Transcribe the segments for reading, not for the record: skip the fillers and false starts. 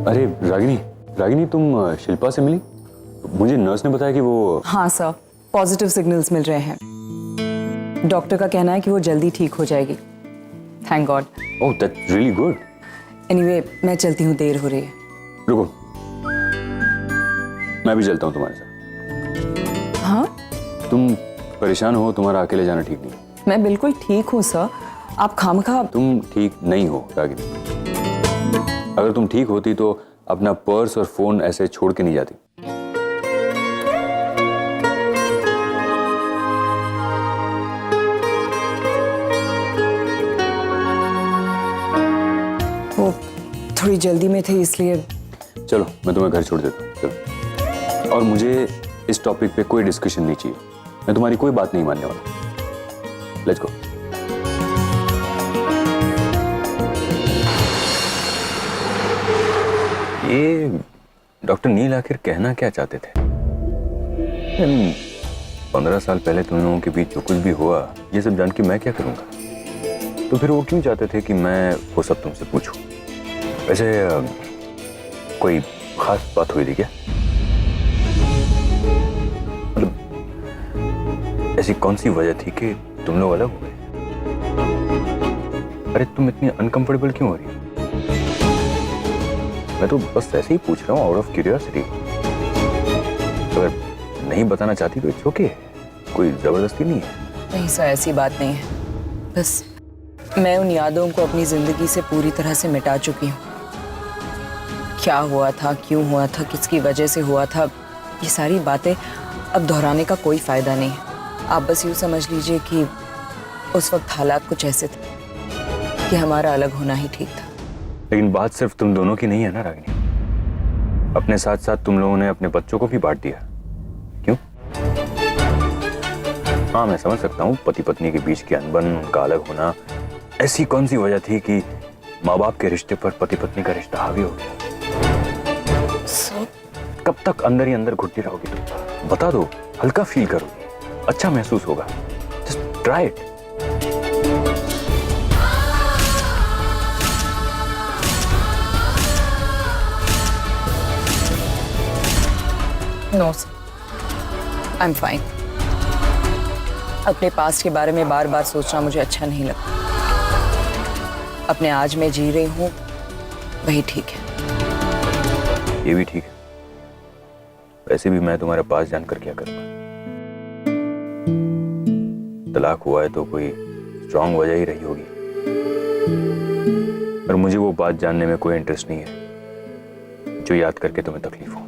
अरे रागिनी, रागिनी तुम शिल्पा से मिली? मुझे नर्स ने बताया कि वो... हाँ सर, पॉजिटिव सिग्नल्स मिल रहे हैं। डॉक्टर का कहना है कि वो जल्दी ठीक हो जाएगी। Thank God. Oh that's really good. Anyway, मैं चलती हूँ, देर हो रही है। रुको, मैं भी चलता हूँ तुम्हारे साथ। हाँ? तुम परेशान हो, तुम्हारा अकेले जाना ठीक नहीं। मैं बिल्कुल ठीक हूँ सर, आप खामखा... तुम ठीक नहीं हो रागिनी। अगर तुम ठीक होती तो अपना पर्स और फोन ऐसे छोड़ के नहीं जाती। वो थोड़ी जल्दी में थे इसलिए... चलो मैं तुम्हें घर छोड़ देता हूँ, चलो। और मुझे इस टॉपिक पे कोई डिस्कशन नहीं चाहिए। मैं तुम्हारी कोई बात नहीं मानने वाला। Let's go. ये डॉक्टर नील आखिर कहना क्या चाहते थे? 15 साल पहले तुम लोगों के बीच जो कुछ भी हुआ, ये सब जान के मैं क्या करूंगा? तो फिर वो क्यों चाहते थे कि मैं वो सब तुमसे पूछूं? वैसे कोई खास बात हुई थी क्या? मतलब ऐसी कौन सी वजह थी कि तुम लोग अलग हो गए? अरे तुम इतनी अनकंफर्टेबल क्यों हो रही हो? मैं तो बस ऐसे ही पूछ रहा हूँ, आउट ऑफ क्यूरियोसिटी। अगर नहीं बताना चाहती तो इट्स ओके, कोई जबरदस्ती नहीं है। नहीं सर, ऐसी बात नहीं है। बस मैं उन यादों को अपनी जिंदगी से पूरी तरह से मिटा चुकी हूँ। क्या हुआ था, क्यों हुआ था, किसकी वजह से हुआ था, ये सारी बातें अब दोहराने का कोई फायदा नहीं है। आप बस यूँ समझ लीजिए कि उस वक्त हालात कुछ ऐसे थे कि हमारा अलग होना ही ठीक था। लेकिन बात सिर्फ तुम दोनों की नहीं है ना रागिनी। अपने साथ साथ तुम लोगों ने अपने बच्चों को भी बांट दिया। क्यों? हाँ मैं समझ सकता हूँ, पति पत्नी के बीच की अनबन, उनका अलग होना, ऐसी कौन सी वजह थी कि माँ बाप के रिश्ते पर पति पत्नी का रिश्ता हावी हो गया? कब तक अंदर ही अंदर घुटती रहोगी तुम? बता दो, हल्का फील करोगी, अच्छा महसूस होगा। Just try it. No sir, I am fine. अपने पास्ट के बारे में बार बार सोचना मुझे अच्छा नहीं लगता। अपने आज में जी रही हूँ, वही ठीक है। ये भी ठीक है। वैसे भी मैं तुम्हारे पास जानकर क्या करूंगा? तलाक हुआ है तो कोई स्ट्रांग वजह ही रही होगी, पर मुझे वो बात जानने में कोई इंटरेस्ट नहीं है जो याद करके तुम्हें तकलीफ हो।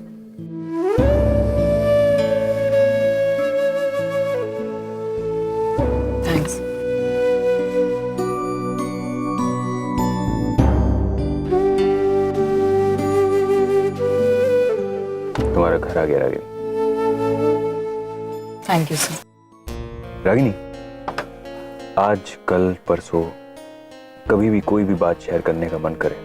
थैंक्स। तुम्हारा घर आ गया Ragini. Thank you sir. Ragini, आज कल परसों कभी भी कोई भी बात शेयर करने का मन करे,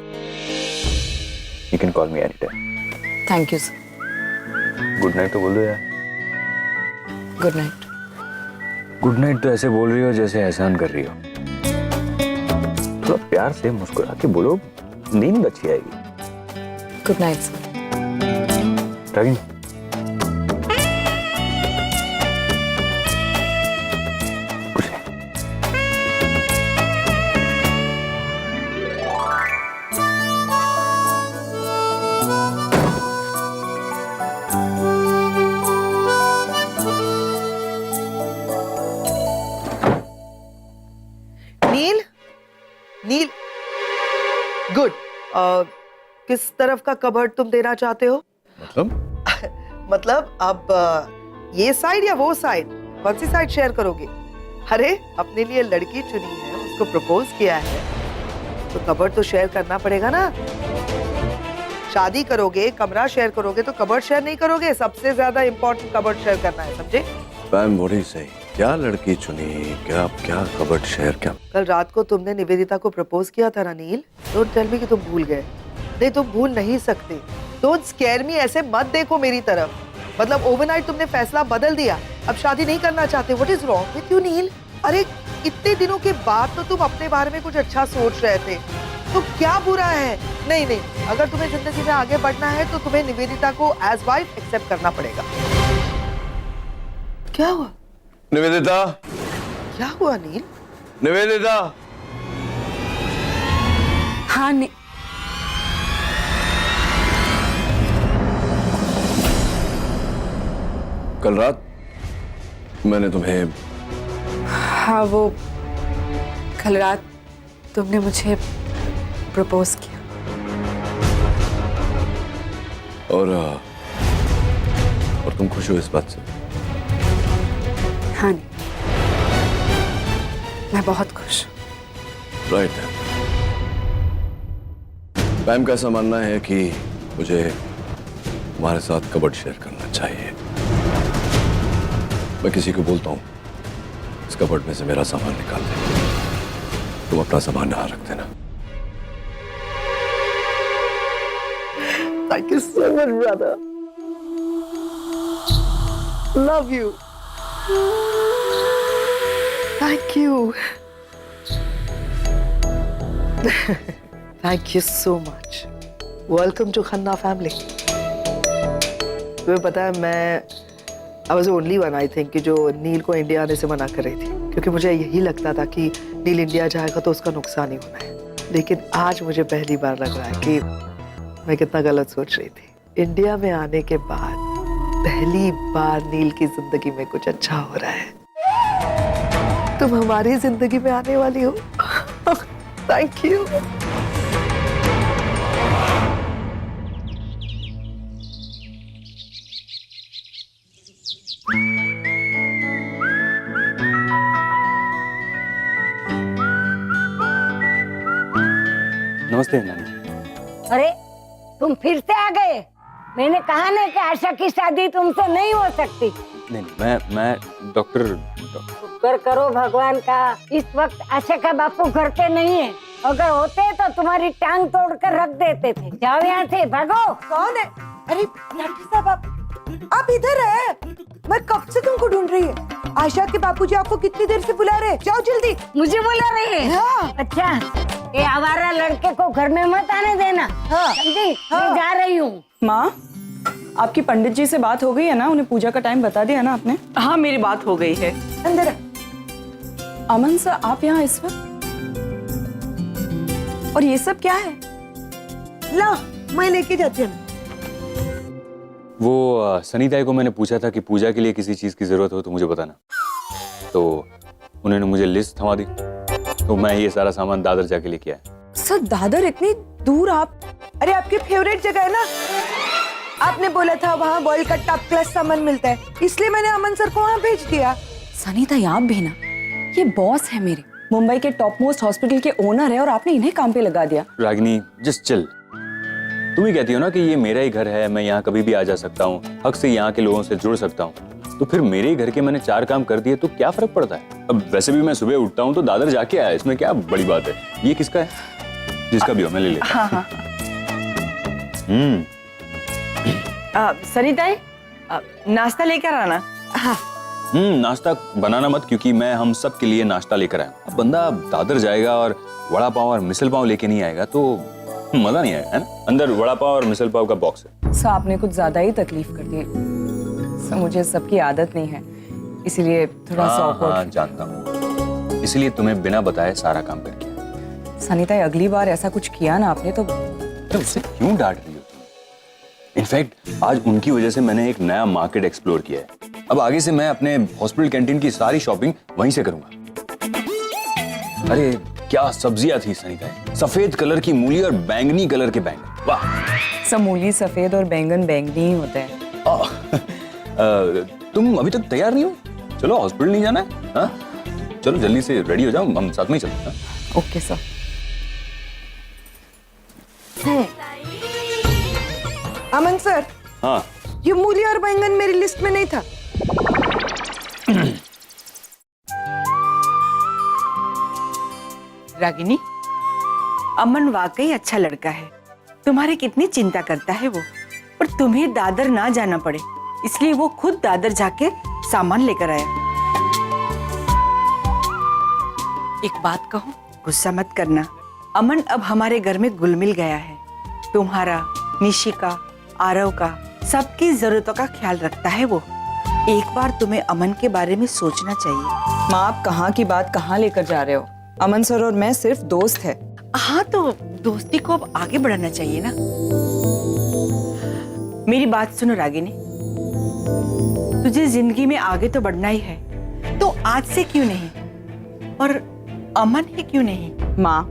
you can call me any time. Thank you sir. Good night तो बोल दो यार। Good night. गुड नाइट तो ऐसे बोल रही हो जैसे एहसान कर रही हो। थोड़ा प्यार से मुस्कुरा के बोलो, नींद अच्छी आएगी। Good night sir. रागिनी, कुछ नहीं। नील, नील, गुड। किस तरफ का कबर्ड तुम देना चाहते हो? मतलब अब ये साइड या वो साइड? कौन सी साइड शेयर करोगे? अरे अपने लिए लड़की चुनी है, उसको प्रपोज किया है, तो कबर्ड तो शेयर करना पड़ेगा ना। शादी करोगे, कमरा शेयर करोगे तो कबर्ड शेयर नहीं करोगे। सबसे ज्यादा इंपॉर्टेंट कबर्ड शेयर करना है, समझे? मैम बड़ी सही, क्या लड़की चुनी, क्या क्या कबर्ड शेयर क्या? कल रात को तुमने निवेदिता को प्रपोज किया था ना नील। डोंट टेल मी कि तुम भूल गए। नहीं, तुम भूल नहीं सकते। डोंट स्केयर मी, ऐसे मत देखो मेरी तरफ। मतलब ओवरनाइट तुमने फैसला बदल दिया, अब शादी नहीं करना चाहते। What is wrong with you Neel? अरे इतने दिनों के बाद तो तुम अपने बारे में कुछ अच्छा सोच रहे थे, तो क्या बुरा है? नहीं नहीं, अगर तुम्हें जिंदगी में आगे बढ़ना है तो तुम्हें निवेदिता को एज वाइफ एक्सेप्ट करना पड़ेगा। क्या हुआ? निवेदिता, क्या हुआ नील? निवेदिता। हाँ कल रात मैंने तुम्हें, हाँ वो कल रात तुमने मुझे प्रपोज किया। और तुम खुश हो इस बात से? हाँ नहीं, मैं बहुत खुश हूँ। राइट है। मैम का ऐसा मानना है कि मुझे तुम्हारे साथ कबर्ड शेयर करना चाहिए। मैं किसी को बोलता हूँ इस कबर्ड में से मेरा सामान निकाल दे, तुम अपना सामान यहाँ रख देना। Thank you so much, brother. Love you. Thank you. Thank you so much. Welcome to Khanna family. तुम्हें पता है मैं I was the only one I think कि जो नील को इंडिया आने से मना कर रही थी, क्योंकि मुझे यही लगता था कि नील इंडिया जाएगा तो उसका नुकसान ही होना है। लेकिन आज मुझे पहली बार लग रहा है कि मैं कितना गलत सोच रही थी। इंडिया में आने के बाद पहली बार नील की जिंदगी में कुछ अच्छा हो रहा है। तुम हमारी जिंदगी में आने वाली हो। Thank you. नमस्ते नानी। अरे तुम फिर से आ गए। मैंने कहा ना कि आशा की शादी तुमसे नहीं हो सकती। नहीं मैं डॉक्टर शुक्र करो भगवान का, इस वक्त आशा का बापू घर पे नहीं है। अगर होते तो तुम्हारी टांग तोड़कर रख देते थे। जाओ यहाँ से, भागो। कौन है? अरे डॉक्टर साहब, आप इधर है? मैं कब से तुमको ढूंढ रही है। आशा के बापूजी आपको कितनी देर से बुला रहे हैं। जाओ जल्दी। मुझे बुला रहे हैं? हाँ। अच्छा, ये आवारा लड़के को घर में मत आने देना। हाँ। समझी? मैं जा रही हूँ। माँ, आपकी पंडित जी से बात हो गई है ना? उन्हें पूजा का टाइम बता दिया ना आपने? हाँ मेरी बात हो गई है। अंदर। अमन सर, आप यहाँ इस वक्त? और ये सब क्या है? ला, मैं लेके जाती हूँ। वो सनीताई को मैंने पूछा था कि पूजा के लिए किसी चीज की जरूरत हो तो मुझे बताना, तो उन्होंने मुझे लिस्ट थमा दी, तो मैं ये सारा सामान दादर जाके लेके आया। सर दादर इतनी दूर आप? अरे आपकी फेवरेट जगह है ना, आपने बोला था वहाँ बॉयल का टॉप क्लास सामान मिलता है, इसलिए मैंने अमन सर को वहाँ भेज दिया। सनीताई आप भी ना, ये बॉस है मेरे, मुंबई के टॉप मोस्ट हॉस्पिटल के ओनर है और आपने इन्हें काम पे लगा दिया। Ragini just chill. तुम ही कहती हो ना कि ये मेरा ही घर है, मैं यहाँ कभी भी आ जा सकता हूँ, हक से यहाँ के लोगों से जुड़ सकता हूँ, तो फिर मेरे ही घर के मैंने 4 काम कर दिए तो क्या फर्क पड़ता है। अब वैसे भी मैं सुबह उठता हूँ तो दादर जाके आया, इसमें क्या बड़ी बात है। ये किसका है? जिसका भी हो मैं ले लेता। हाँ। सनीताई, नाश्ता लेकर आना। नाश्ता बनाना मत, क्योंकि मैं हम सब के लिए नाश्ता लेकर आया। अब बंदा दादर जाएगा और वड़ा पाव और मिसल पाव लेके नहीं आएगा तो मजा नहीं आएगा, है ना। अंदर वड़ा पाव और मिसल पाव का बॉक्स है। सर आपने कुछ ज्यादा ही तकलीफ कर दी। सर मुझे सबकी आदत नहीं है, इसीलिए थोड़ा सा हाँ, जानता हूँ, इसलिए तुम्हें बिना बताए सारा काम करके आया। सनीताई अगली बार ऐसा कुछ किया ना आपने तो अरे उससे क्यों डांट रही हो तुम? इनफैक्ट आज उनकी वजह से मैंने एक नया मार्केट एक्सप्लोर किया है। अब आगे से मैं अपने हॉस्पिटल कैंटीन की सारी शॉपिंग वहीं से करूंगा। अरे क्या सब्जियां थी सनीताई, सफेद कलर की मूली और बैंगनी कलर के बैंगन, वाह। समूली सफेद और बैंगन बैंगनी ही होते हैं। तुम अभी तक तैयार नहीं हो? चलो हॉस्पिटल नहीं जाना है? हाँ चलो जल्दी से रेडी हो जाओ, हम साथ में ही चलते हैं। Okay sir. अमन सर, हाँ ये मूली और बैंगन मेरी लिस्ट में नहीं था। रागिनी, अमन वाकई अच्छा लड़का है, तुम्हारी कितनी चिंता करता है वो, और तुम्हें दादर ना जाना पड़े इसलिए वो खुद दादर जाके सामान लेकर आया। एक बात कहूं, गुस्सा मत करना, अमन अब हमारे घर में घुल मिल गया है। तुम्हारा, निशिका, आरव का, सबकी जरूरतों का ख्याल रखता है वो। एक बार तुम्हें अमन के बारे में सोचना चाहिए। माँ, आप कहाँ की बात कहाँ लेकर जा रहे हो? अमन सर और मैं सिर्फ दोस्त है। हाँ, तो दोस्ती को अब आगे बढ़ाना चाहिए ना। मेरी बात सुनो रागिनी, तुझे जिंदगी में आगे तो बढ़ना ही है, तो आज से क्यों नहीं, और अमन ही क्यों नहीं? माँ,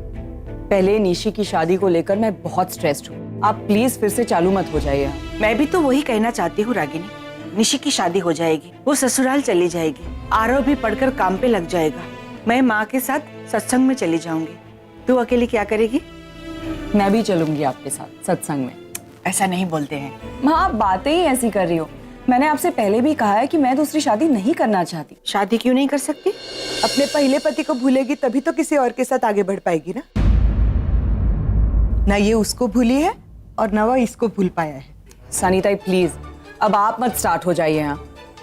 पहले निशी की शादी को लेकर मैं बहुत स्ट्रेस्ड हूँ। आप प्लीज फिर से चालू मत हो जाइए। मैं भी तो वही कहना चाहती हूँ रागिनी। निशी की शादी हो जाएगी, वो ससुराल चली जाएगी, आरव भी पढ़कर काम पे लग जाएगा, मैं माँ के साथ सत्संग में चली जाऊंगी। तू अकेली क्या करेगी? मैं भी चलूंगी आपके साथ सत्संग में। ऐसा नहीं बोलते हैं। माँ, आप बातें ही ऐसी कर रही हो। मैंने आपसे पहले भी कहा है कि मैं दूसरी शादी नहीं करना चाहती। शादी क्यों नहीं कर सकती? अपने पहले पति को भूलेगी तभी तो किसी और के साथ आगे बढ़ पाएगी ना ये उसको भूली है और ना वो इसको भूल पाया है। सनीताई प्लीज, अब आप मत स्टार्ट हो जाइए यहाँ।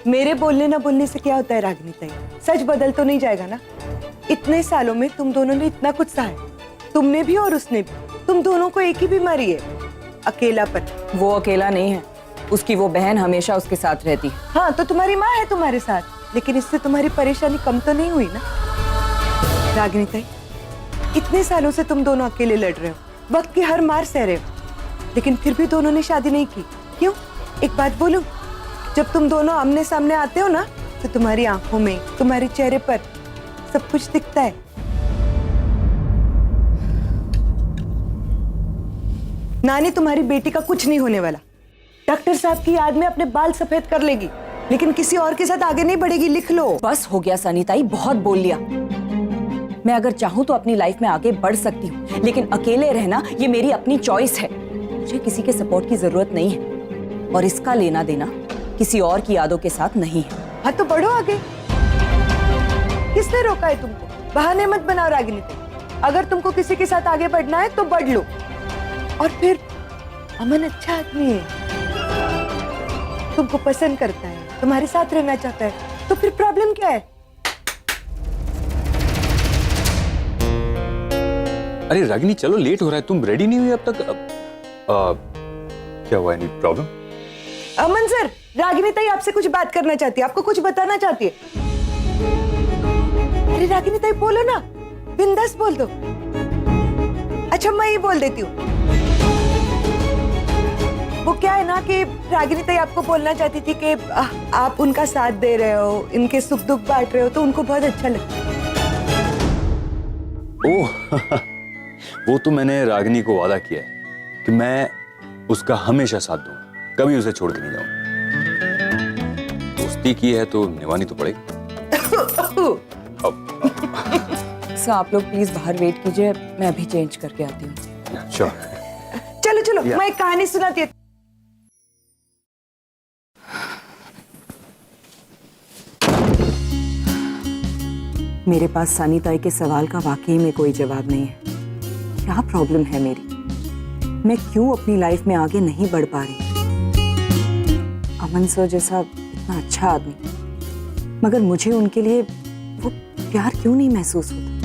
मेरे बोलने ना बोलने से क्या होता है रागिनी ताई? सच बदल तो नहीं जाएगा ना। इतने सालों में तुम दोनों ने इतना कुछ सहा है, तुमने भी और उसने भी। तुम दोनों को एक ही बीमारी है, अकेलापन। वो अकेला नहीं है, उसकी वो बहन हमेशा उसके साथ रहती है। हाँ, तो तुम्हारी माँ है तुम्हारे साथ, लेकिन इससे तुम्हारी परेशानी कम तो नहीं हुई ना रागिनी ताई। इतने सालों से तुम दोनों अकेले लड़ रहे हो, वक्त की हर मार सह रहे हो, लेकिन फिर भी दोनों ने शादी नहीं की। क्यों? एक बात बोलूं, जब तुम दोनों आमने सामने आते हो ना, तो तुम्हारी आंखों में, तुम्हारे चेहरे पर सब कुछ दिखता है। नानी, तुम्हारी बेटी का कुछ नहीं होने वाला। डॉक्टर साहब की याद में अपने बाल सफेद कर लेगी, लेकिन किसी और के साथ आगे नहीं बढ़ेगी। लिख लो। बस हो गया सनीताई, बहुत बोल लिया। मैं अगर चाहूँ तो अपनी लाइफ में आगे बढ़ सकती हूँ, लेकिन अकेले रहना ये मेरी अपनी चॉइस है। मुझे किसी के सपोर्ट की जरूरत नहीं है, और इसका लेना देना किसी और की यादों के साथ नहीं है। हाँ, तो बढ़ो आगे। किसने रोका है तुमको? बहाने मत बनाओ रागिनी ताई। अगर तुमको किसी के साथ आगे बढ़ना है तो बढ़ लो। और फिर अमन अच्छा आदमी है, तुमको पसंद करता है, तुम्हारे साथ रहना चाहता है, तो फिर प्रॉब्लम क्या है? अरे रागिनी, चलो लेट हो रहा है, तुम रेडी नहीं हुई अब तक। क्या हुआ? Any problem? Aman sir, Ragini ताई आपसे कुछ बात करना चाहती है, आपको कुछ बताना चाहती है। अरे रागिनी ताई बोलो ना, बिंदास बोल दो। अच्छा, मैं ही बोल देती हूँ। वो क्या है ना कि रागिनी ताई आपको बोलना चाहती थी कि आप उनका साथ दे रहे हो, इनके सुख दुख बांट रहे हो, तो उनको बहुत अच्छा लगता है। ओह वो तो मैंने रागिनी को वादा किया है कि मैं उसका हमेशा साथ दूंगा, कभी उसे छोड़ के नहीं जाऊंगा। दोस्ती की है तो निभानी तो पड़ेगी। सर, आप लोग प्लीज बाहर वेट कीजिए, मैं अभी चेंज करके आती हूँ। श्योर। चलो चलो, मैं एक कहानी सुनाती हूँ। मेरे पास सनीताई के सवाल का वाकई में कोई जवाब नहीं है। क्या प्रॉब्लम है मेरी? मैं क्यों अपनी लाइफ में आगे नहीं बढ़ पा रही? अमन सर जैसा इतना अच्छा आदमी, मगर मुझे उनके लिए वो प्यार क्यों नहीं महसूस होता?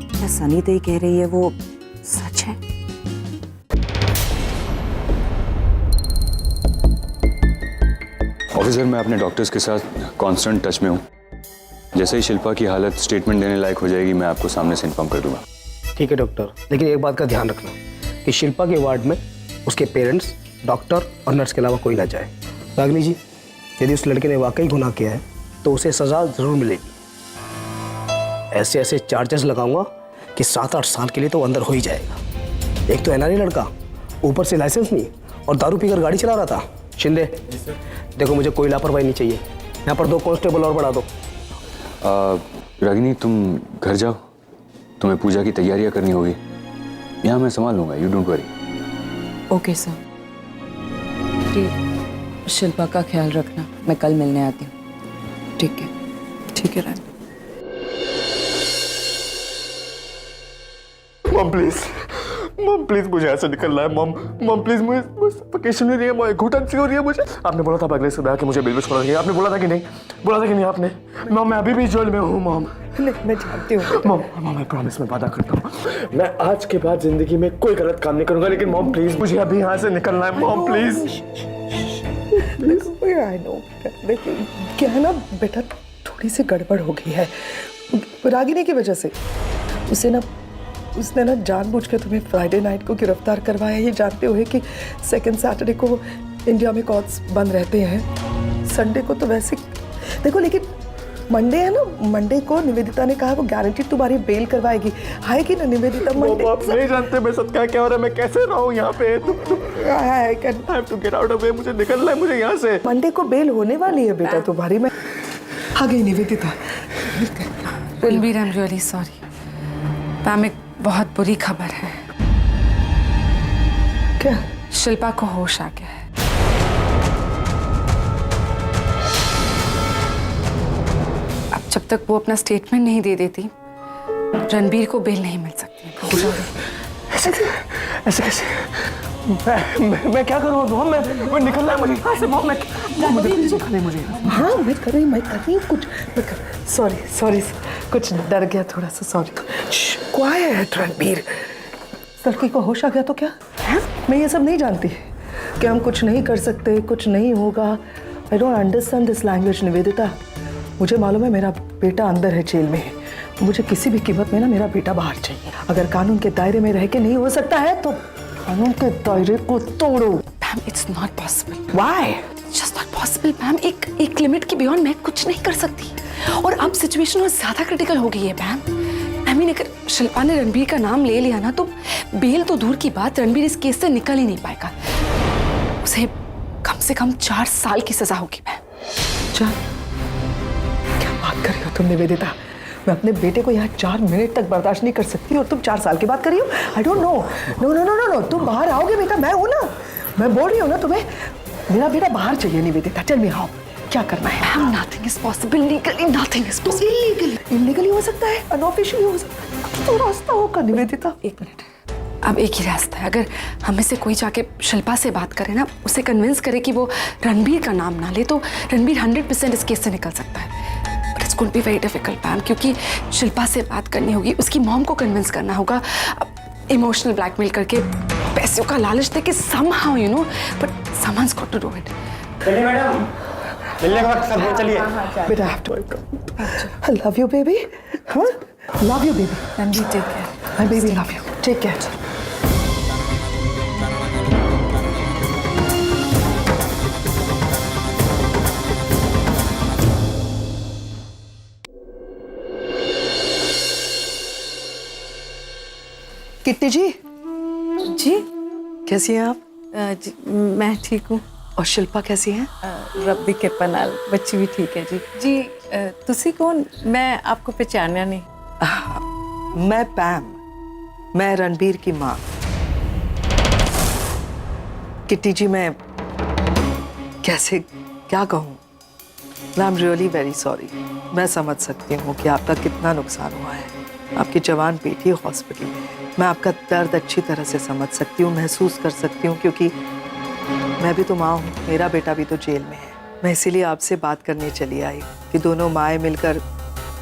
क्या सनीताई कह रही है वो सच है? ऑफिसर, मैं अपने डॉक्टर्स के साथ कांस्टेंट टच में हूँ। जैसे ही शिल्पा की हालत स्टेटमेंट देने लायक हो जाएगी, मैं आपको सामने से इन्फॉर्म कर दूंगा। ठीक है डॉक्टर, लेकिन एक बात का ध्यान रखना कि शिल्पा के वार्ड में उसके पेरेंट्स, डॉक्टर और नर्स के अलावा कोई ना जाए। रागिनी जी, यदि उस लड़के ने वाकई गुनाह किया है तो उसे सजा जरूर मिलेगी। ऐसे ऐसे चार्जेस लगाऊंगा कि 7-8 साल के लिए तो अंदर हो ही जाएगा। एक तो एनआरआई लड़का, ऊपर से लाइसेंस नहीं, और दारू पीकर गाड़ी चला रहा था। शिंदे, देखो मुझे कोई लापरवाही नहीं चाहिए। यहाँ पर 2 कांस्टेबल और बढ़ा दो। रागिनी, तुम घर जाओ, तुम्हें पूजा की तैयारियां करनी होगी। यहाँ मैं संभाल लूंगा, you don't worry. Okay sir. Shilpa का ख्याल रखना, मैं कल मिलने आती हूँ। ठीक है, ठीक है रानी। मॉम प्लीज, मॉम प्लीज मुझे ऐसे निकलना है मॉम। मॉम प्लीज मुझे सफोकेशन हो रही है, मुझे घुटन सी हो रही है मुझे। आपने बोला था अगले सुबह कि मुझे बेल छोड़ा नहीं, आपने बोला था कि नहीं? बोला था कि नहीं आपने? मॉम मैं अभी भी जेल में हूँ मॉम। मैं जानती हूँ मॉम मैं प्रॉमिस में वादा करता हूँ मैं आज के बाद जिंदगी में कोई गलत काम नहीं करूंगा, लेकिन मॉम प्लीज मुझे अभी यहाँ से निकलना है मॉम प्लीज। आई नो लेकिन क्या है ना बेटा, थोड़ी सी गड़बड़ हो गई है रागिनी की वजह से। उसने ना जानबूझ के तुम्हें फ्राइडे नाइट को गिरफ्तार करवाया, ये जानते हुए कि सेकंड सैटरडे को इंडिया में कोर्ट्स बंद रहते हैं, संडे को तो वैसे देखो। लेकिन मंडे है ना, मंडे को निवेदिता ने कहा वो गारंटी तुम्हारी बेल करवाएगी। आएगी ना निवेदिता मंडे? आप नहीं जानते मैं सच क्या हो रहा है, मैं कैसे रहूं यहाँ पे। I have to get out of here, मुझे निकलना है मुझे यहाँ से। मंडे को बेल होने वाली है बेटा तुम्हारी। मैं आ गई Nivedita. Ranbir, I am really sorry ma'am, एक बहुत बुरी खबर है। क्या? शिल्पा को होश आ गया है। अब जब तक वो अपना स्टेटमेंट नहीं दे देती, रणबीर को बेल नहीं मिल सकती। ऐसे कैसे? मैं क्या करूँ मॉम? मैं निकलना है मुझे यहाँ से मॉम। मुझे हाँ मैं कर रही हूँ कुछ। सॉरी कुछ डर गया थोड़ा सा, सॉरी। क्वाइट रणबीर, लड़की को होश आ गया तो क्या? मैं ये सब नहीं जानती कि हम कुछ नहीं कर सकते, कुछ नहीं होगा। I don't understand this language Nivedita. मुझे मालूम है मेरा बेटा अंदर है, जेल में है। मुझे किसी भी कीमत में ना मेरा बेटा बाहर चाहिए। अगर कानून के दायरे में रह के नहीं हो सकता है तो कानून के दायरे को तोड़ो। Ma'am it's not possible. Why? Just not possible ma'am. एक लिमिट के बियॉन्ड मैं कुछ नहीं कर सकती, और अब सिचुएशन और ज्यादा क्रिटिकल हो गई है मैम। आई मीन अगर शिल्पा ने रणबीर का नाम ले लिया ना तो बेल तो दूर की बात, रणबीर इस केस से निकल ही नहीं पाएगा। उसे कम से कम 4 साल की सजा होगी मैम। क्या बात कर रही हो तुम निवेदिता? मैं अपने बेटे को यहाँ 4 मिनट तक बर्दाश्त नहीं कर सकती और तुम 4 साल की बात कर रही हो? I don't know. नो तुम बाहर आओगे बेटा, मैं हूँ ना। मैं बोल रही हूँ ना तुम्हें, मेरा बेटा बाहर चाहिए निवेदिता। चल मैं आओ, क्या करना है? Ma'am nothing is possible legally, nothing is possible. Illegally हो सकता है, अनऑफिशियली हो सकता है, तो रास्ता होगा निवेदिता। एक मिनट, अब एक ही रास्ता है। अगर हमें से कोई जाके शिल्पा से बात करे ना, उसे कन्विंस करे कि वो रणबीर का नाम ना ले, तो रणबीर 100% इस केस से निकल सकता है। But it's going to be very difficult ma'am, क्योंकि शिल्पा से बात करनी होगी, उसकी मॉम को कन्विंस करना होगा, इमोशनल ब्लैकमेल करके, पैसों का लालच देके somehow you know, but someone's got to do it. चलिए मैडम, मिलने के वक्त सब चलिए। बेटा I have to. I love you baby. हाँ? Love you baby. Ranbir take care. My baby love you. Take care. Kitty ji. जी कैसी हैं आप? जी मैं ठीक हूँ। और शिल्पा कैसी है? रब दी किरपा नाल बच्ची भी ठीक है जी। जी तुसी कौन? मैं आपको पहचाना नहीं। मैं पैम, मैं रणबीर की माँ। किट्टी जी मैं कैसे क्या कहूँ? I am really very sorry. मैं समझ सकती हूँ कि आपका कितना नुकसान हुआ है। आपकी जवान बेटी हॉस्पिटल में है। मैं आपका दर्द अच्छी तरह से समझ सकती हूँ, महसूस कर सकती हूँ, क्योंकि मैं भी तो माँ हूँ, मेरा बेटा भी तो जेल में है। मैं इसीलिए आपसे बात करने चली आई कि दोनों माएँ मिलकर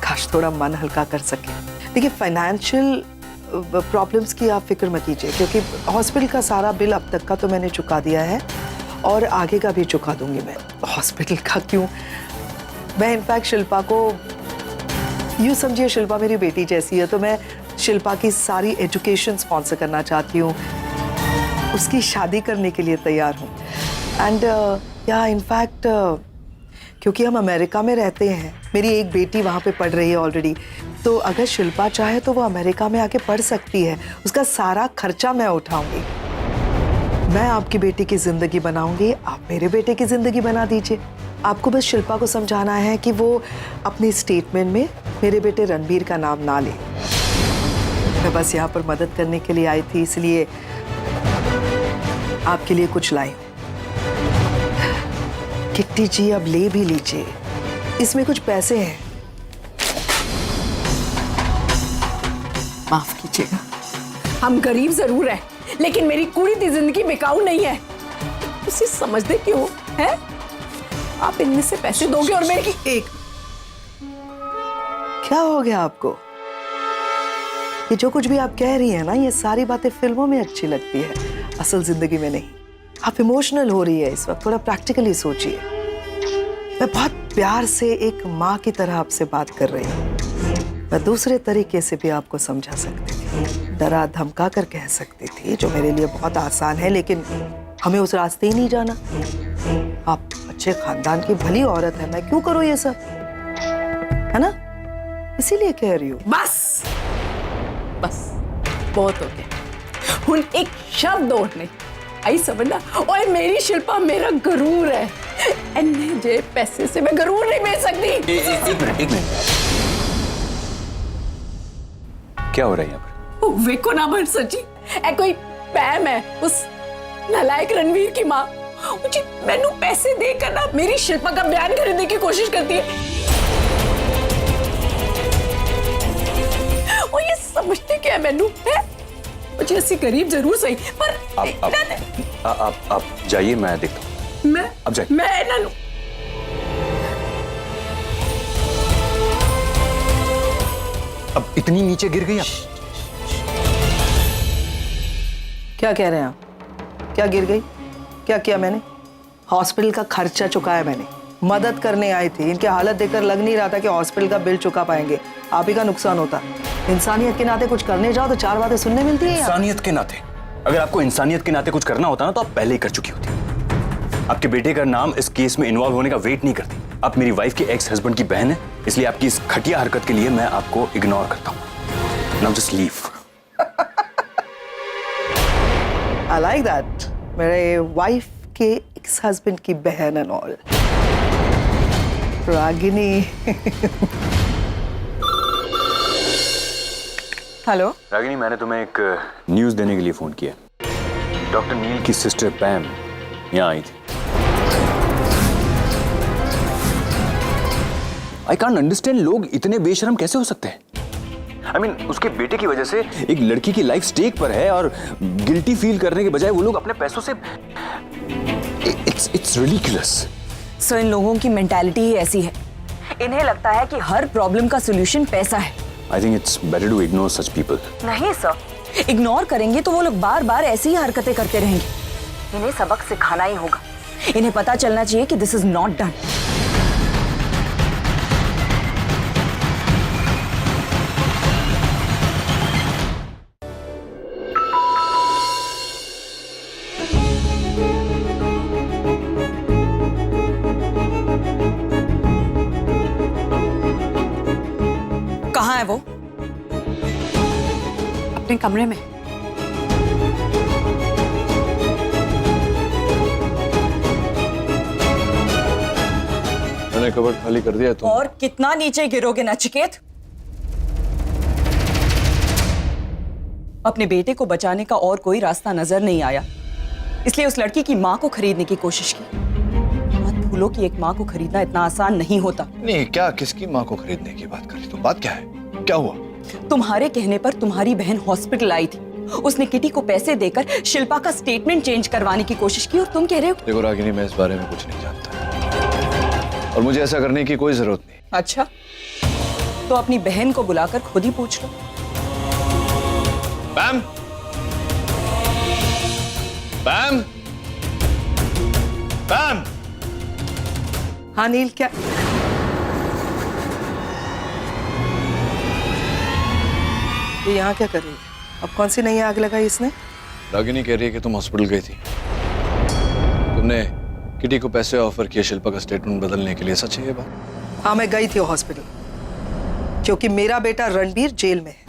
काश थोड़ा मन हल्का कर सकें। देखिए फाइनेंशियल प्रॉब्लम्स की आप फिक्र मत कीजिए, क्योंकि हॉस्पिटल का सारा बिल अब तक का तो मैंने चुका दिया है और आगे का भी चुका दूंगी मैं। हॉस्पिटल का क्यों, मैं इनफैक्ट शिल्पा को यूँ समझिए, शिल्पा मेरी बेटी जैसी है, तो मैं शिल्पा की सारी एजुकेशन स्पॉन्सर करना चाहती हूँ, उसकी शादी करने के लिए तैयार हूँ। एंड या इनफैक्ट क्योंकि हम अमेरिका में रहते हैं, मेरी एक बेटी वहाँ पे पढ़ रही है ऑलरेडी, तो अगर शिल्पा चाहे तो वो अमेरिका में आके पढ़ सकती है, उसका सारा खर्चा मैं उठाऊंगी। मैं आपकी बेटी की ज़िंदगी बनाऊंगी, आप मेरे बेटे की ज़िंदगी बना दीजिए। आपको बस शिल्पा को समझाना है कि वो अपनी स्टेटमेंट में मेरे बेटे रणबीर का नाम ना ले। मैं बस यहाँ पर मदद करने के लिए आई थी, इसलिए आपके लिए कुछ लाई। किट्टी जी अब ले भी लीजिए, इसमें कुछ पैसे हैं। माफ कीजिएगा, हम गरीब जरूर हैं, लेकिन मेरी कुड़ी दी जिंदगी बिकाऊ नहीं है। उसे समझते क्यों है? आप इनमें से पैसे दोगे और मेरी एक क्या हो गया आपको? ये जो कुछ भी आप कह रही हैं ना, ये सारी बातें फिल्मों में अच्छी लगती है, असल जिंदगी में नहीं। आप इमोशनल हो रही है इस वक्त, थोड़ा प्रैक्टिकली सोचिए। मैं बहुत प्यार से एक माँ की तरह आपसे बात कर रही हूँ। मैं दूसरे तरीके से भी आपको समझा सकती थी, डरा धमका कर कह सकती थी, जो मेरे लिए बहुत आसान है, लेकिन हमें उस रास्ते ही नहीं जाना। आप अच्छे खानदान की भली औरत है, मैं क्यों करूँ ये सब, है ना? इसीलिए कह रही हूँ। बस बस बहुत हो गया। हुन एक शब्द और नहीं आई समझना। ओए मेरी शिल्पा मेरा गरूर है, इन्हें जे पैसे से मैं गरूर नहीं बेच सकती। एक मिनट। क्या हो रहा है यहाँ पर? वेको ना बन सची ए कोई पैम है उस नालायक रणवीर की माँ। मुझे मैनू पैसे देकर ना मेरी शिल्पा का बयान खरीदने की कोशिश करती है। वो ये समझते क्या है मैनू है? मुझे ऐसी गरीब जरूर सही, पर आप जाइए, मैं देखता हूँ। मैं अब जाइए। मैं ना अब इतनी नीचे गिर गई आप? क्या कह रहे हैं आप? क्या गिर गई? क्या किया मैंने? हॉस्पिटल का खर्चा चुकाया मैंने, मदद करने आई थी। इनके हालत देखकर लग नहीं रहा था कि हॉस्पिटल का बिल चुका पाएंगे। आप ही का नुकसान होता। इंसानियत के नाते कुछ करने जाओ तो चार बातें सुनने मिलती है। इंसानियत के नाते? अगर आपको इंसानियत के नाते कुछ करना होता ना तो आप पहले ही कर चुकी होती। आपके बेटे का नाम इस केस में इन्वॉल्व होने का वेट नहीं करती। आप मेरी वाइफ के एक्स हस्बैंड की बहन है, इसलिए आपकी इस घटिया हरकत के लिए मैं आपको इग्नोर करता हूँ। Now just leave. I like that. मेरे वाइफ के एक्स हस्बैंड की बहन and all. Ragini. Hello Ragini, मैंने तुम्हें एक न्यूज देने के लिए फोन किया। डॉक्टर नील की सिस्टर पैम यहाँ आई थी। आई कांट अंडरस्टैंड, लोग इतने बेशरम कैसे हो सकते हैं? I mean, उसके बेटे की वजह से एक लड़की की लाइफ स्टेक पर है और गिल्टी फील करने के बजाय वो लोग अपने पैसों से it's ridiculous. सो इन लोगों की मेंटालिटी ही ऐसी है। इन्हें लगता है कि हर प्रॉब्लम का सॉल्यूशन पैसा है। I think it's better to ignore such people. नहीं सर, इग्नोर करेंगे तो वो लोग बार बार ऐसी ही हरकतें करते रहेंगे। इन्हें सबक सिखाना ही होगा। इन्हें पता चलना चाहिए कि दिस इज नॉट डन। कहाँ है वो? अपने कमरे में। मैंने कबर्ड खाली कर दिया तो। और कितना नीचे गिरोगे नचिकेत? अपने बेटे को बचाने का और कोई रास्ता नजर नहीं आया, इसलिए उस लड़की की माँ को खरीदने की कोशिश की। मत भूलो कि एक माँ को खरीदना इतना आसान नहीं होता। नहीं, क्या किसकी माँ को खरीदने की बात करी? तो बात क्या है? क्या हुआ? तुम्हारे कहने पर तुम्हारी बहन हॉस्पिटल आई थी। उसने किटी को पैसे देकर शिल्पा का स्टेटमेंट चेंज करवाने की कोशिश की और तुम कह रहे हो। देखो रागिनी, मैं इस बारे में कुछ नहीं जानता और मुझे ऐसा करने की कोई जरूरत नहीं। अच्छा, तो अपनी बहन को बुलाकर खुद ही पूछ लो। पैम, पैम, पैम। हाँ नील, क्या? ये यहाँ क्या कर रही है? अब कौन सी नई आग लगाई इसने? रागिनी कह रही है कि तुम हॉस्पिटल गई थी, तुमने किटी को पैसे ऑफर किए शिल्पा का स्टेटमेंट बदलने के लिए। सच है ये बात? हाँ, मैं गई थी हॉस्पिटल क्योंकि मेरा बेटा रणबीर जेल में है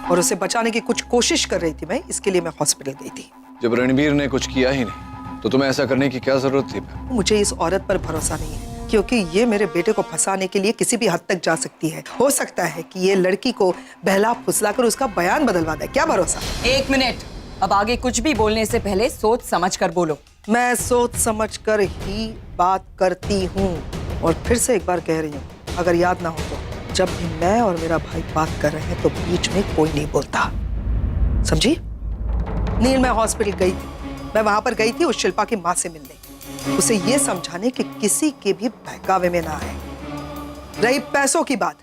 और उसे बचाने की कुछ कोशिश कर रही थी मैं, इसके लिए मैं हॉस्पिटल गई थी। जब रणबीर ने कुछ किया ही नहीं तो तुम्हें ऐसा करने की क्या जरूरत थी? मुझे इस औरत पर भरोसा नहीं है क्योंकि ये मेरे बेटे को फंसाने के लिए किसी भी हद तक जा सकती है। हो सकता है कि ये लड़की को बहला फुसलाकर उसका बयान बदलवा दे। क्या भरोसा? एक मिनट, अब आगे कुछ भी बोलने से पहले सोच समझ कर बोलो। मैं सोच समझ कर ही बात करती हूँ और फिर से एक बार कह रही हूँ, अगर याद ना हो तो जब भी मैं और मेरा भाई बात कर रहे हैं तो बीच में कोई नहीं बोलता, समझी? नील, मैं हॉस्पिटल गई थी, मैं वहां पर गई थी उस शिल्पा की माँ से मिलने, उसे ये समझाने कि किसी के भी बहकावे में ना आए। रही पैसों की बात,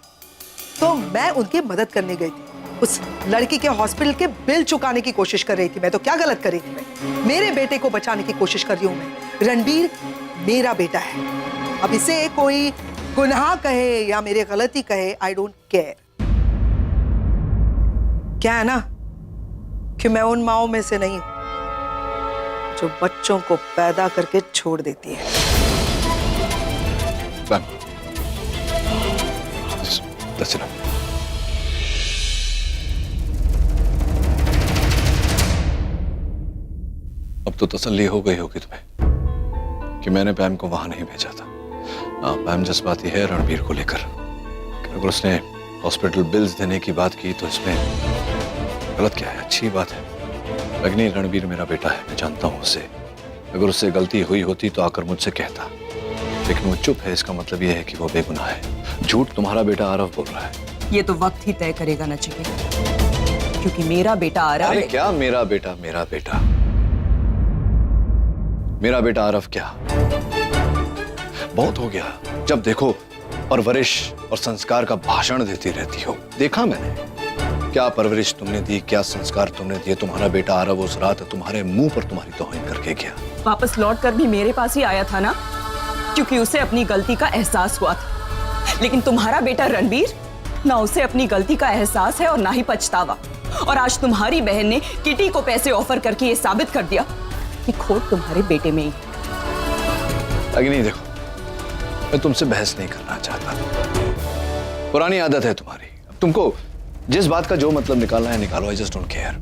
तो मैं उनकी मदद करने गई थी, उस लड़की के हॉस्पिटल के बिल चुकाने की कोशिश कर रही थी मैं। तो क्या गलत कर रही थी मैं? मेरे बेटे को बचाने की कोशिश कर रही हूं मैं। रणबीर मेरा बेटा है, अब इसे कोई गुनाह कहे या मेरी गलती कहे, आई डोंट केयर। क्या है ना कि मैं उन माओं में से नहीं हूं जो बच्चों को पैदा करके छोड़ देती है। That's enough. अब तो तसल्ली हो गई होगी तुम्हें कि मैंने पैम को वहां नहीं भेजा था। पैम जज्बाती है रणबीर को लेकर। अगर उसने हॉस्पिटल बिल्स देने की बात की तो इसमें गलत क्या है? अच्छी बात है। अग्नि, रणबीर मेरा बेटा है, मैं जानता हूं उसे। अगर उससे गलती हुई होती तो आकर मुझसे कहता, लेकिन वो चुप है, इसका मतलब यह है कि वो बेगुनाह है। झूठ तुम्हारा बेटा आरव बोल रहा है। ये तो वक्त ही तय करेगा ना चिकी, क्योंकि मेरा बेटा आरव। अरे क्या मेरा बेटा? मेरा बेटा, मेरा बेटा आरव क्या? बहुत हो गया। जब देखो परवरिश और संस्कार का भाषण देती रहती हो। देखा मैंने क्या परवरिश तुमने दी, क्या संस्कार तुमने दिए। तुम्हारा बेटा आरव उस रात तुम्हारे मुंह पर तुम्हारी तौहीन करके गया। वापस लौट कर भी मेरे पास ही आया था ना, क्योंकि उसे अपनी गलती का एहसास हुआ था। लेकिन तुम्हारा बेटा रणबीर, ना उसे अपनी गलती का एहसास है और ना ही पछतावा। और आज तुम्हारी बहन ने किटी को पैसे ऑफर करके ये साबित कर दिया कि खोट तुम्हारे बेटे में ही। अग्नि देखो, मैं तुमसे बहस नहीं करना चाहता। पुरानी आदत है तुम्हारी। अब तुमको जिस बात का जो मतलब निकालना है निकालो। I just don't care.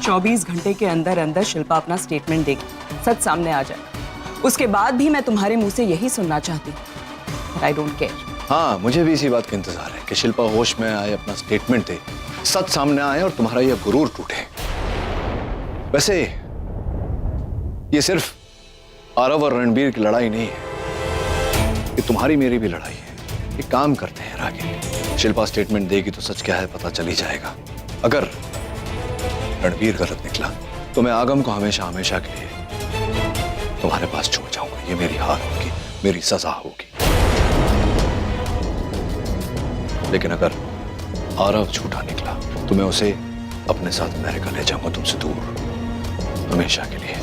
24 घंटे के अंदर अंदर शिल्पा अपना स्टेटमेंट देगी, सच सामने आ जाए। उसके बाद भी मैं तुम्हारे मुंह से यही सुनना चाहती हूँ। I don't care. हाँ, मुझे भी इसी बात का इंतजार है कि शिल्पा होश में आए, अपना स्टेटमेंट दे, सच सामने आए और तुम्हारा यह गुरूर टूटे। वैसे ये सिर्फ आरव और रणबीर की लड़ाई नहीं है, ये तुम्हारी मेरी भी लड़ाई है। एक काम करते हैं रागिनी, शिल्पा स्टेटमेंट देगी तो सच क्या है पता चल ही जाएगा। अगर रणबीर गलत निकला तो मैं आगम को हमेशा हमेशा के लिए तुम्हारे पास छोड़ जाऊंगा। ये मेरी हार होगी, मेरी सजा होगी। लेकिन अगर आरव झूठा निकला तो मैं उसे अपने साथ अमेरिका ले जाऊंगा, तुमसे दूर, हमेशा के लिए।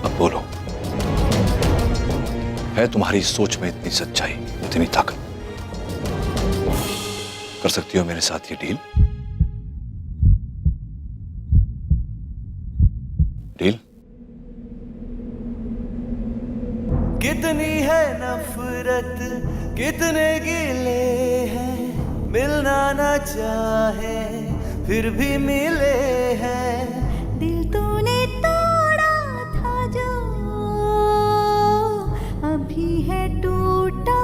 अब बोलो, है तुम्हारी सोच में इतनी सच्चाई, इतनी ताकत? कर सकती हो मेरे साथ ये डील? डील? कितनी है नफरत, कितने गिले हैं, मिलना ना चाहे फिर भी मिले हैं। दिल तूने तोड़ा था जो अभी है टूटा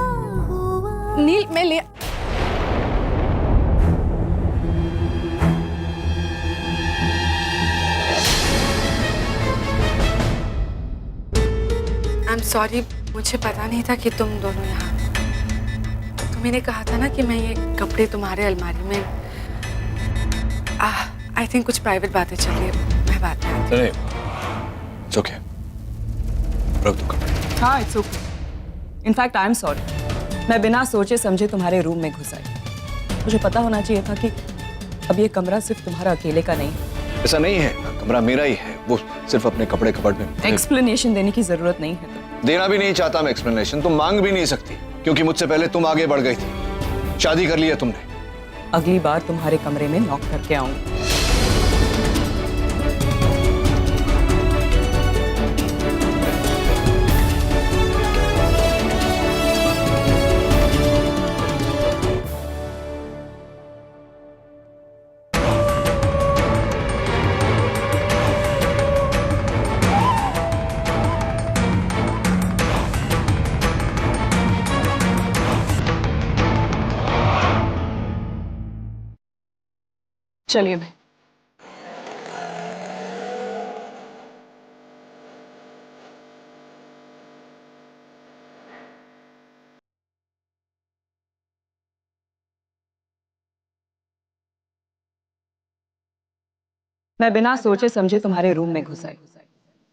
हुआ। नील, मैं ले आई एम सॉरी, मुझे पता नहीं था कि तुम दोनों यहाँ। तुम्ही ने कहा था ना कि मैं ये कपड़े तुम्हारे अलमारी में। आई थिंक कुछ प्राइवेट बातें चल रही है, मैं बात में आती हूँ। It's okay. रख दो कपड़े। हाँ, it's okay. In fact I am sorry, मैं बिना सोचे समझे तुम्हारे रूम में घुस आई। मुझे पता होना चाहिए था कि अब ये कमरा सिर्फ तुम्हारा अकेले का नहीं है। ऐसा नहीं है, कमरा मेरा ही है। वो सिर्फ अपने कपड़े कपड़ में। एक्सप्लेनेशन देने की जरूरत नहीं है। देना भी नहीं चाहता मैं एक्सप्लेनेशन, तुम मांग भी नहीं सकती, क्योंकि मुझसे पहले तुम आगे बढ़ गई थी। शादी कर ली है तुमने। अगली बार तुम्हारे कमरे में नॉक करके आऊंगी। चलिए भाई। मैं बिना सोचे समझे तुम्हारे रूम में घुस आई।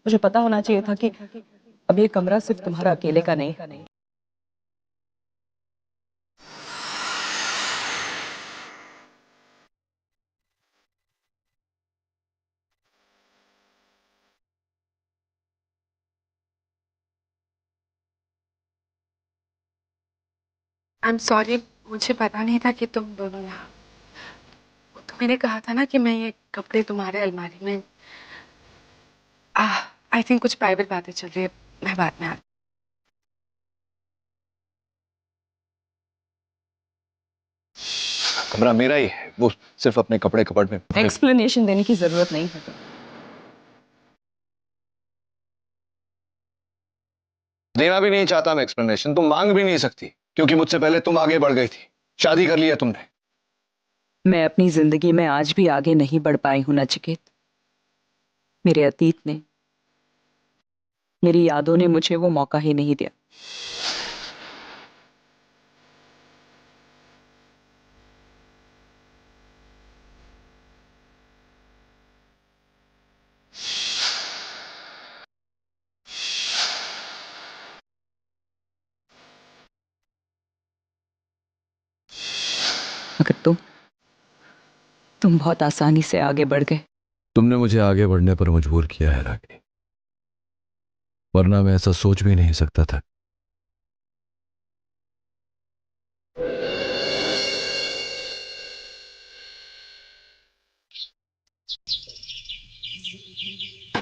मुझे पता होना चाहिए था कि अब ये कमरा सिर्फ तुम्हारा अकेले का नहीं है। आई एम सॉरी, मुझे पता नहीं था कि तुम दोनों यहाँ। तो मैंने कहा था ना कि मैं ये कपड़े तुम्हारे अलमारी में। आई थिंक कुछ प्राइवेट बातें चल रही है, मैं बाद में आती। कमरा मेरा ही है, वो सिर्फ अपने कपड़े कपड़ में। एक्सप्लेनेशन देने की जरूरत नहीं है। देना भी नहीं चाहता मैं एक्सप्लेनेशन, तुम मांग भी नहीं सकती क्योंकि मुझसे पहले तुम आगे बढ़ गई थी, शादी कर लिया तुमने। मैं अपनी जिंदगी में आज भी आगे नहीं बढ़ पाई हूं नचिकेत। मेरे अतीत ने, मेरी यादों ने मुझे वो मौका ही नहीं दिया। मगर तुम बहुत आसानी से आगे बढ़ गए। तुमने मुझे आगे बढ़ने पर मजबूर किया है रागिनी, वरना मैं ऐसा सोच भी नहीं सकता था।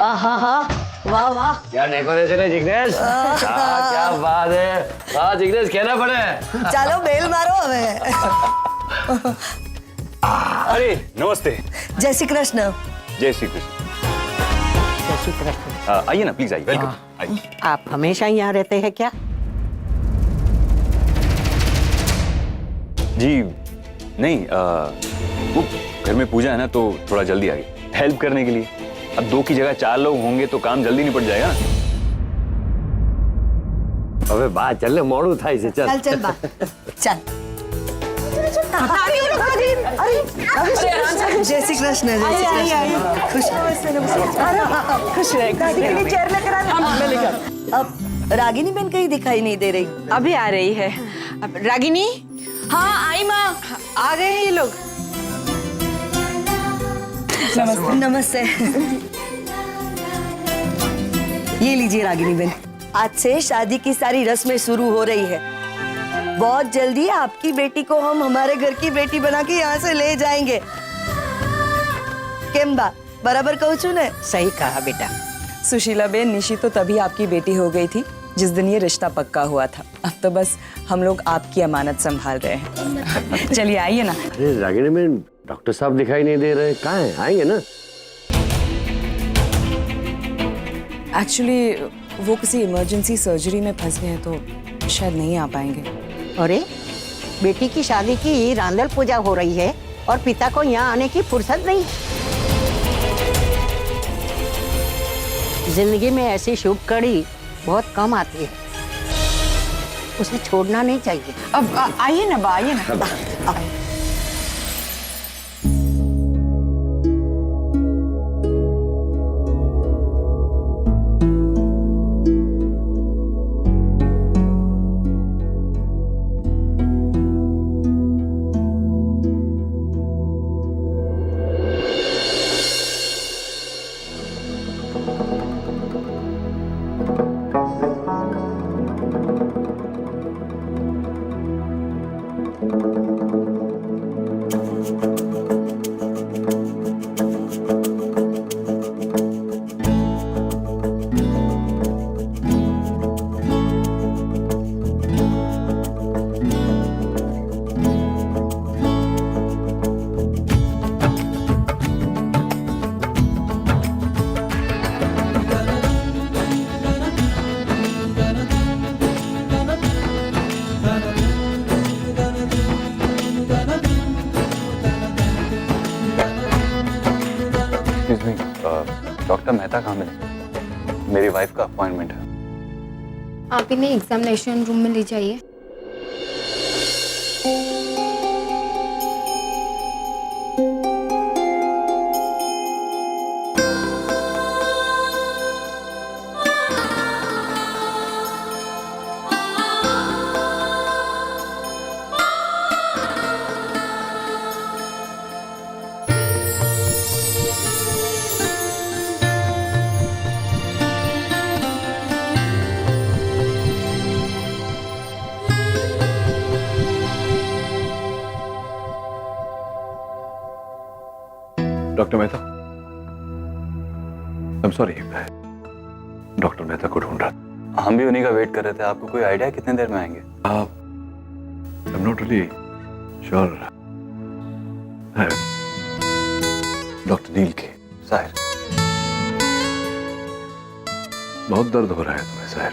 वाह वाह, क्या डेकोरेशन है जिग्नेश? क्या बात है। हाँ जिग्नेश, कहना पड़े। चलो बेल मारो हमें। अरे नमस्ते। जय श्री कृष्ण। जय श्री कृष्ण। आइए ना प्लीज, आइए, वेलकम। आइए। आप हमेशा यहाँ रहते हैं क्या? जी नहीं, वो घर में पूजा है ना, तो थोड़ा जल्दी आ गई हेल्प करने के लिए। अब 2 की जगह 4 लोग होंगे तो काम जल्दी निपट जाएगा ना। अबे बात चल ले, मोड़ू था इसे। चल चल बा चल। जय श्री कृष्ण। खुश रहे। दादी के लिए चेयर लेकर आना। अब रागिनी बहन कहीं दिखाई नहीं दे रही। अभी आ रही है। अब रागिनी। हाँ आई माँ, आ गए हैं ये लोग। नमस्ते। नमस्ते। ये लीजिए रागिनी बहन, आज से शादी की सारी रस्में शुरू हो रही है। बहुत जल्दी आपकी बेटी को हम हमारे घर की बेटी बना के यहाँ से ले जाएंगे। केम्बा बराबर कहूँ छू ने? सही कहा बेटा। सुशीला बेन, निशी तो तभी आपकी बेटी हो गई थी जिस दिन ये रिश्ता पक्का हुआ था। अब तो बस हम लोग आपकी अमानत संभाल रहे हैं। चलिए आइए ना। अरे रागिनी में डॉक्टर साहब दिखाई नहीं दे रहे, कहाँ हैं? आएंगे ना? एक्चुअली वो किसी इमरजेंसी सर्जरी में फंस गए हैं तो शायद नहीं आ पाएंगे। अरे बेटी की शादी की रांदल पूजा हो रही है और पिता को यहाँ आने की फुर्सत नहीं। जिंदगी में ऐसी शुभ कड़ी बहुत कम आती है, उसे छोड़ना नहीं चाहिए। अब आइए ना, आइए ना। डॉक्टर मेहता कहाँ मिले? मेरी वाइफ का अपॉइंटमेंट है। आप इन्हें एग्जामिनेशन रूम में ले जाइए। Doctor Mehta, I am sorry, doctor Mehta को ढूंढ रहा। हम भी उन्हीं का वेट कर रहे थे। आपको कोई आइडिया कितने देर में आएंगे? I am not really sure. Doctor Neel के। साहिर, बहुत दर्द हो रहा है तुम्हें साहिर।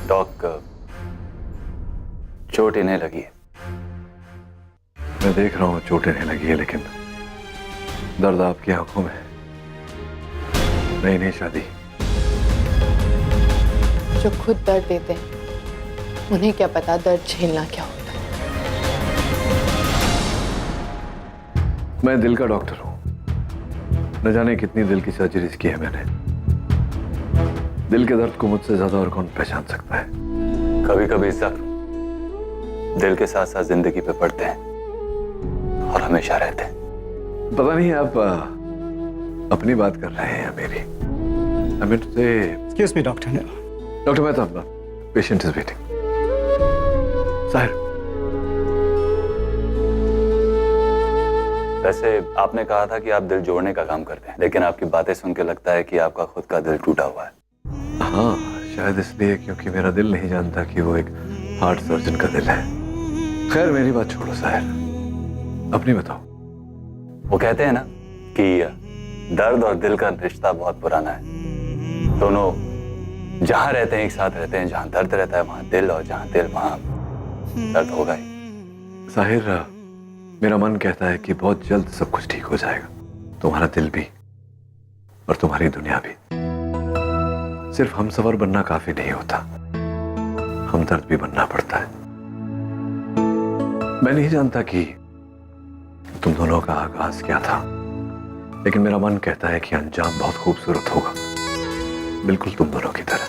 डॉक, चोट इन्हें लगी है। मैं देख रहा हूँ चोट इन्हें लगी है, लेकिन दर्द आपकी आंखों में। नई नई शादी। जो खुद दर्द देते हैं उन्हें क्या पता दर्द झेलना क्या होता है। मैं दिल का डॉक्टर हूं। न जाने कितनी दिल की सर्जरीज की है मैंने। दिल के दर्द को मुझसे ज्यादा और कौन पहचान सकता है? कभी कभी जख्म दिल के साथ साथ जिंदगी पे पड़ते हैं और हमेशा रहते हैं। पता नहीं आप अपनी बात कर रहे हैं या मेरी? Excuse me doctor. Doctor Mehta, patient is waiting. Sahir, वैसे आपने कहा था कि आप दिल जोड़ने का काम करते हैं, लेकिन आपकी बातें सुन के लगता है कि आपका खुद का दिल टूटा हुआ है। हाँ, शायद इसलिए क्योंकि मेरा दिल नहीं जानता कि वो एक हार्ट सर्जन का दिल है। खैर मेरी बात छोड़ो साहिर, अपनी बताओ। वो कहते हैं ना कि दर्द और दिल का रिश्ता बहुत पुराना है। दोनों जहां रहते हैं एक साथ रहते हैं। जहां दर्द रहता है वहां दिल, और जहां दिल वहां दर्द होगा ही। साहिर, मेरा मन कहता है कि बहुत जल्द सब कुछ ठीक हो जाएगा। तुम्हारा दिल भी और तुम्हारी दुनिया भी। सिर्फ हमसफर बनना काफी नहीं होता, हमदर्द भी बनना पड़ता है। मैं नहीं जानता कि तुम दोनों का आगाज क्या था, लेकिन मेरा मन कहता है कि अंजाम बहुत खूबसूरत होगा, बिल्कुल तुम दोनों की तरह।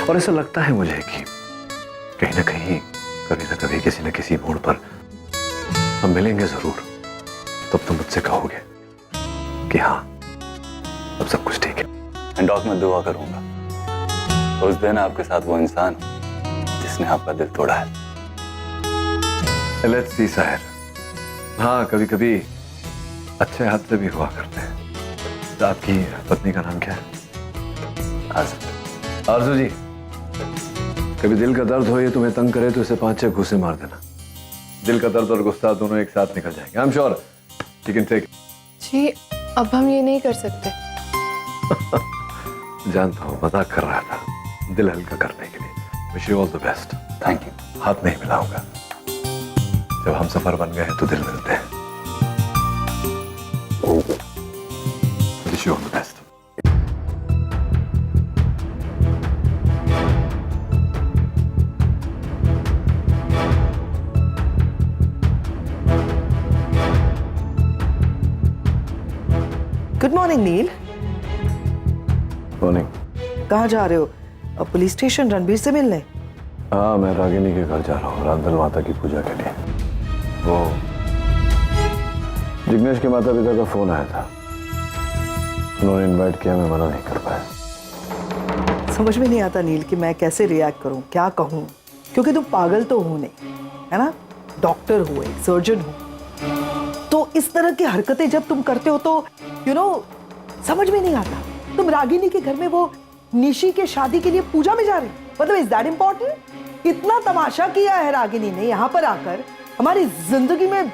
और ऐसा लगता है मुझे कि कहीं ना कहीं, कभी ना कभी, किसी न किसी मोड़ पर हम मिलेंगे जरूर। तब तुम मुझसे कहोगे कि हाँ, अब सब कुछ ठीक है। डॉक्टर, मैं दुआ करूंगा उस दिन आपके साथ वो इंसान जिसने आपका दिल तोड़ा है। Let's see Sahir. हाँ, कभी कभी अच्छे हादसे भी हुआ करते हैं। तो आपकी पत्नी का नाम क्या है? आरज़ू। आरज़ू जी, कभी दिल का दर्द हो, ये तुम्हें तंग करे तो इसे 5-6 घूंसे मार देना। दिल का दर्द और गुस्सा दोनों एक साथ निकल जाएंगे। I am sure you can take. जी अब हम ये नहीं कर सकते। जानता हूँ, मजाक कर रहा था, दिल हल्का करने के लिए। Wish you all the best. Thank you. हाथ नहीं मिलाऊंगा। जब हम सफर बन गए तो दिल मिलते हैं। Wish you all the best. Good morning Neel. Morning. कहाँ जा रहे हो? पुलिस स्टेशन रणबीर से मिलने? हाँ, मैं रागिनी के घर जा रहा हूँ रामधन माता की पूजा के लिए। वो जिग्नेश के माता पिता का फोन आया था, उन्होंने इनवाइट किया, मैं मना नहीं कर पाया। समझ में नहीं आता नील कि मैं कैसे रिएक्ट करूं, क्या कहूं, क्योंकि तुम पागल तो हो नहीं, है ना? डॉक्टर हो, एक सर्जन हो, तो इस तरह की हरकतें जब तुम करते हो तो समझ में नहीं आता। तुम रागिनी के घर में वो निशी के शादी के लिए पूजा में जा रहे हो, मतलब इज दैट इम्पोर्टेंट? इतना तमाशा किया है रागिनी ने यहाँ पर आकर हमारी जिंदगी में,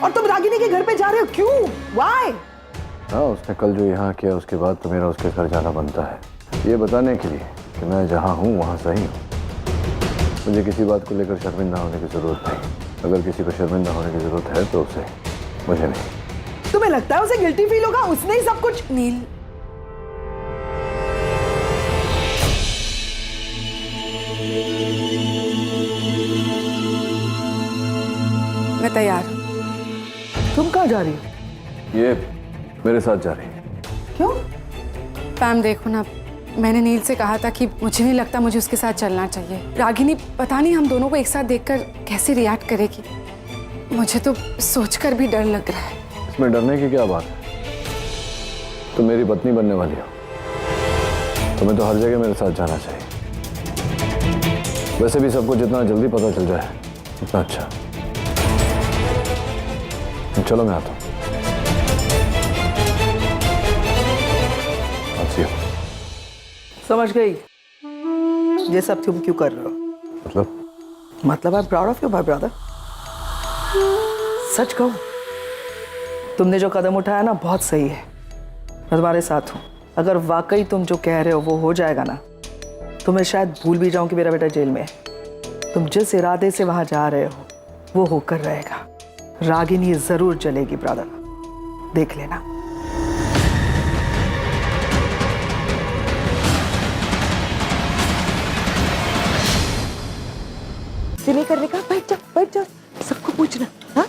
और तुम रागिनी के घर पे जा रहे हो, क्यों? व्हाई? हाँ, उसने कल जो यहाँ किया उसके बाद तो मेरा उसके घर जाना बनता है, ये बताने के लिए कि मैं जहाँ हूँ वहाँ सही हूँ। मुझे किसी बात को लेकर शर्मिंदा होने की जरूरत नहीं। अगर किसी को शर्मिंदा होने की जरूरत है तो उसे, मुझे नहीं। तुम्हें लगता है उसे गिल्टी फील होगा? उसने ही सब कुछ। नील, मैं तैयार हूँ। तुम कहाँ जा रही हो? ये मेरे साथ जा रही है। क्यों? पैम देखो ना, मैंने नील से कहा था कि मुझे नहीं लगता मुझे उसके साथ चलना चाहिए। रागिनी पता नहीं हम दोनों को एक साथ देखकर कैसे रिएक्ट करेगी। मुझे तो सोचकर भी डर लग रहा है। इसमें डरने की क्या बात है? तुम मेरी पत्नी बनने वाली हो, तुम्हें तो हर जगह मेरे साथ जाना चाहिए। वैसे भी सबको जितना जल्दी पता चल जाए उतना अच्छा। चलो मैं आता हूँ। समझ गई। ये सब तुम क्यों कर रहे हो? मतलब I am proud of you my brother. सच कहूं, तुमने जो कदम उठाया ना बहुत सही है। मैं तुम्हारे साथ हूं। अगर वाकई तुम जो कह रहे हो वो हो जाएगा ना, तो मैं शायद भूल भी जाऊं कि मेरा बेटा जेल में है। तुम जिस इरादे से वहां जा रहे हो वो होकर रहेगा। रागिनी जरूर चलेगी ब्रदर, देख लेना। नहीं करने का, बैठ जाओ, सबको पूछना। हाँ,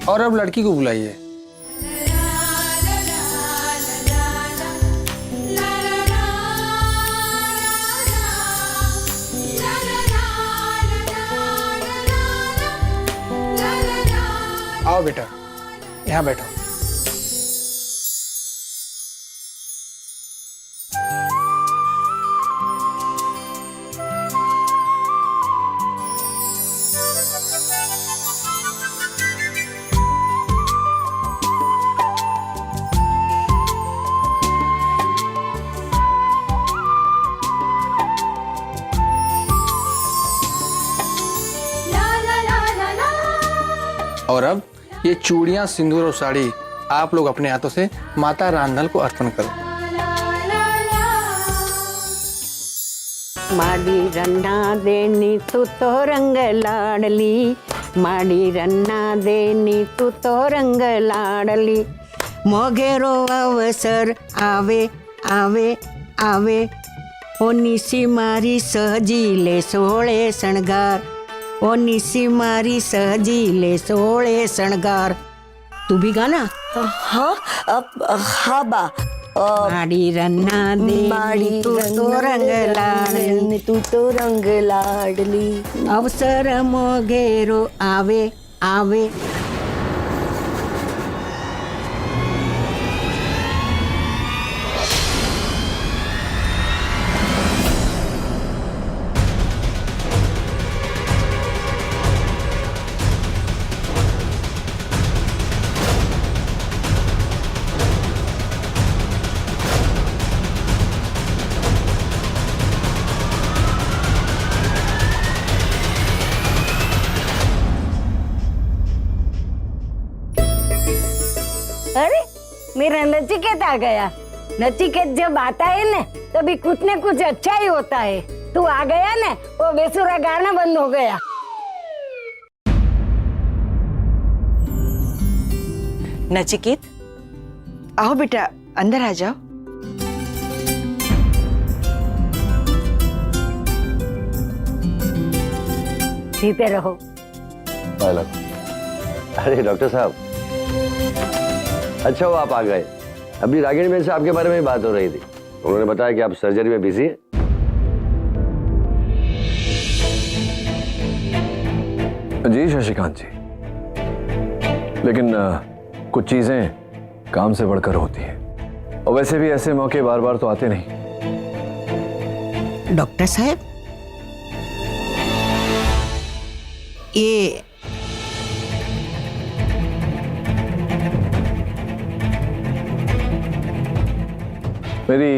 और अब लड़की को बुलाइए। आओ बेटा, यहाँ बैठो। और अब ये चूड़ियां, सिंदूर और साड़ी आप लोग अपने हाथों से माता रांधल को अर्पण करो। माड़ी रन्ना देनी तू तो रंग लाडली, माड़ी रन्ना देनी तू तो रंग लाडली। मोगेरो अवसर आवे आवे आवे, ओ निसी मारी सहजीले सोळे शणगार, ओ निसी मारी सहजीले सोळे शणगार। तू भी गाना। हाँ हाँ बा। माड़ी रन्ना देनी तू तो रंग लाडली, तू तो रंग लाडली। अवसर मोगेरो आवे आवे। अरे मेरा नचिकेत आ गया। नचिकेत जब आता है ना तभी कुछ न कुछ अच्छा ही होता है। तू आ गया ना, वो बेसुरा गाना बंद हो गया। नचिकेत, आओ बेटा, अंदर आ जाओ। जीते रहो। अरे डॉक्टर साहब, अच्छा वो आप आ गए। अभी रागिनी मैम से आपके बारे में बात हो रही थी। उन्होंने बताया कि आप सर्जरी में बिजी हैं। जी शशिकांत जी, लेकिन कुछ चीजें काम से बढ़कर होती हैं, और वैसे भी ऐसे मौके बार बार तो आते नहीं। डॉक्टर साहब, ये मेरी